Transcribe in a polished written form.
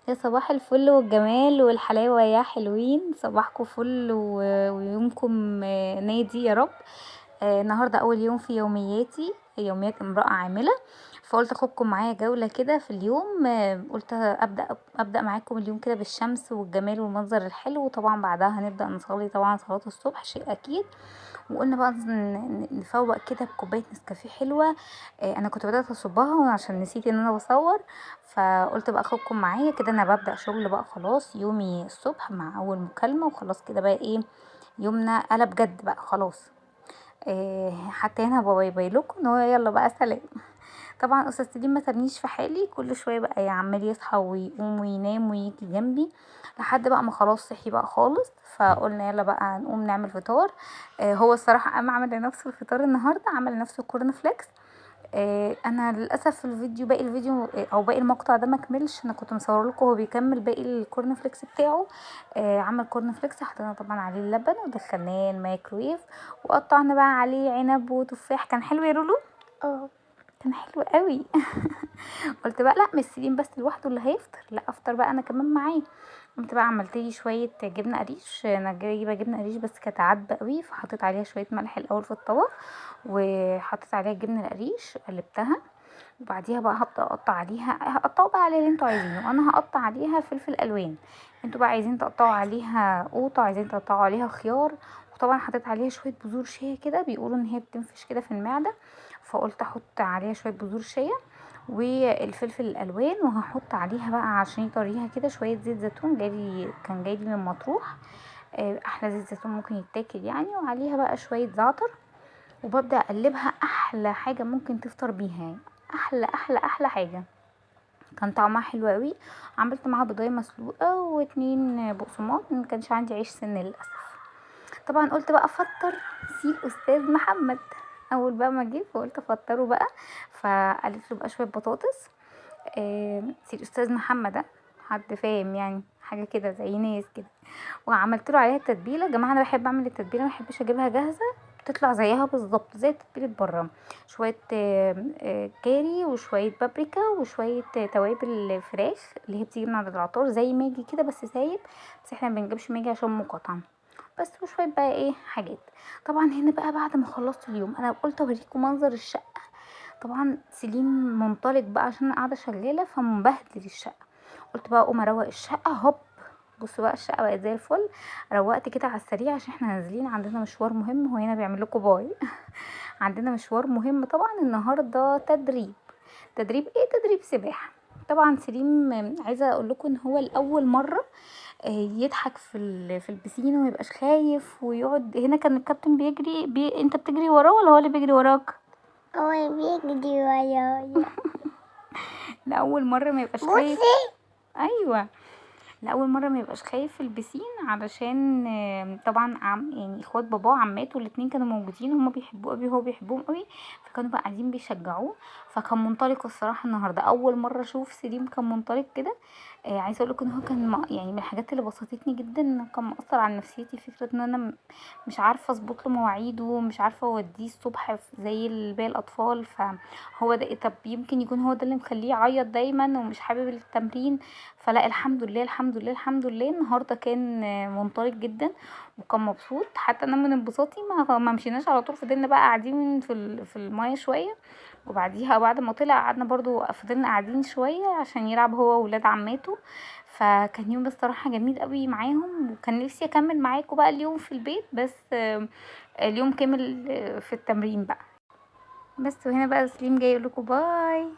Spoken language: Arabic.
يا صباح الفل والجمال والحلاوة يا حلوين، صباحكم فل ويومكم نادي يا رب. النهاردة أول يوم في يومياتي، يوميات امرأة عاملة. فقلت أخدكم معايا جولة كده في اليوم. قلت أبدأ معاكم اليوم كده بالشمس والجمال والمنظر الحلو، وطبعا بعدها هنبدأ نصلي طبعا صلاة الصبح شيء أكيد. وقلنا بقى نفوق كده بكوباية نسكافيه حلوة. أنا كنت بدأت أصبها عشان نسيت إن أنا بصور، فقلت بقى اخدكم معايا كده. انا ببدأ شغل بقى خلاص يومي الصبح مع اول مكالمة، وخلاص كده بقى ايه، يومنا قلب جد بقى خلاص. حتى هنا باي باي لكم ان هو يلا بقى سلام. طبعا استاذ سليم ما سابنيش في حالي، كل شويه بقى عمال يصحى ويقوم وينام ويجي جنبي لحد بقى ما خلاص صحي بقى خالص. فقلنا يلا بقى نقوم نعمل فطار. هو الصراحه قام عمل لنفسه الفطار النهارده، عمل لنفسه كورن فليكس. انا للاسف الفيديو، باقي الفيديو او باقي المقطع ده ما كملش. انا كنت مصور لكم وهو بيكمل باقي الكورن فليكس بتاعه. عمل كورن فليكس، حطينا طبعا عليه اللبن ودخلناه الميكرويف، وقطعنا بقى عليه عنب وتفاح. كان حلو يا رولو. اه كان حلو قوي. قلت بقى لا، مش سيرين بس لوحده اللي هيفطر، لا افطر بقى انا كمان معاه. قمت بقى عملت لي شويه جبنه قريش. انا جايبه جبنه قريش بس كانت عدبه قوي، فحطيت عليها شويه ملح الاول في الطبق، وحطيت عليها الجبنه القريش قلبتها. وبعديها بقى هبدا اقطع عليها، هقطعوا بقى عليها اللي انتوا عايزينه. انا هقطع عليها فلفل الوان، انتوا بقى عايزين تقطعوا عليها قوطه، عايزين تقطعوا عليها خيار. وطبعا حطيت عليها شويه بذور شيا كده، بيقولوا ان هي بتنفش كده في المعده، فقلت احط عليها شويه بذور شيا والفلفل الالوان. وهحط عليها بقى عشان يطريها كده شويه زيت زيتون، كان جايلي من مطروح. احلى زيت زيتون ممكن يتاكل يعني. وعليها بقى شويه زعتر، وببدا اقلبها. احلى حاجه ممكن تفطر بيها يعني، احلى احلى احلى حاجه. كان طعمها حلو قوي. عملت معاها بيضايه مسلوقه واتنين بقسماط، ما كانش عندي عيش سن للاسف. طبعا قلت بقى افطر سي استاذ محمد. اول بقى ما جه فقلت افطره بقى، فقالت له بقى شويه بطاطس. سي الاستاذ محمد ده حد فاهم يعني، حاجه كده زي ناس كده. وعملت له عليها التتبيله. يا جماعه انا بحب اعمل التتبيله، ما بحبش اجيبها جاهزه، بتطلع زيها بالظبط زي تتبيله بره. شويه كاري وشويه بابريكا وشويه توابل فراخ اللي هي بتيجي من عند العطار زي ماجي كده بس سايب. بس احنا ما بنجيبش ماجي عشان مقاطعه. بس وشويه بقى ايه حاجات. طبعا هنا بقى بعد ما خلصت اليوم انا قلت اوريكم منظر الشقه. طبعا سليم منطلق بقى عشان انا قاعده شغاله فمبهدل الشقه. قلت بقى اقوم اروق الشقه هوب. بصوا بقى الشقه بقت زي الفل. روقت كده على السريع عشان احنا نازلين عندنا مشوار مهم. هو هنا بيعمل لكم باي. عندنا مشوار مهم طبعا النهارده، تدريب ايه، تدريب سباحه. طبعا سليم عايزه اقول لكم ان هو لاول مره يضحك في البسين وما يبقاش خايف ويقعد هنا. كان الكابتن بيجري انت بتجري وراه ولا هو اللي بيجري وراك؟ هو بيجري ورايا. لاول مره ما يبقاش خايف. بصي ايوه، لاول مره ما يبقاش خايف في البسين علشان طبعا يعني اخوات باباه عماته الاتنين كانوا موجودين، هما بيحبوه قوي وهو بيحبهم قوي، فكانوا بقى قاعدين بيشجعوه. فكان منطلق الصراحه النهارده، اول مره اشوف سليم كان منطلق كده. عايزه اقول لكم ان هو كان يعني من الحاجات اللي بسطتني جدا انه كان مأثر على نفسيتي، فكره ان انا مش عارفه اظبط له مواعيده، مش عارفه اوديه الصبح زي باقي الاطفال. فهو ده، طب يمكن يكون هو ده اللي مخليه يعيط دايما ومش حابب التمرين. فلا الحمد لله الحمد لله الحمد لله النهارده كان منطلق جدا وكان مبسوط. حتى انا من انبساطي ما مشيناش على طول، فضلنا بقى قاعدين في المايه شويه. وبعديها بعد ما طلع قعدنا برضو فضلنا قاعدين شويه عشان يلعب هو وولاد عماته. فكان يوم بصراحه جميل قوي معاهم، وكان نفسي اكمل معاكم بقى اليوم في البيت، بس اليوم كمل في التمرين بقى. بس وهنا بقى سليم جاي يقول لكم باي.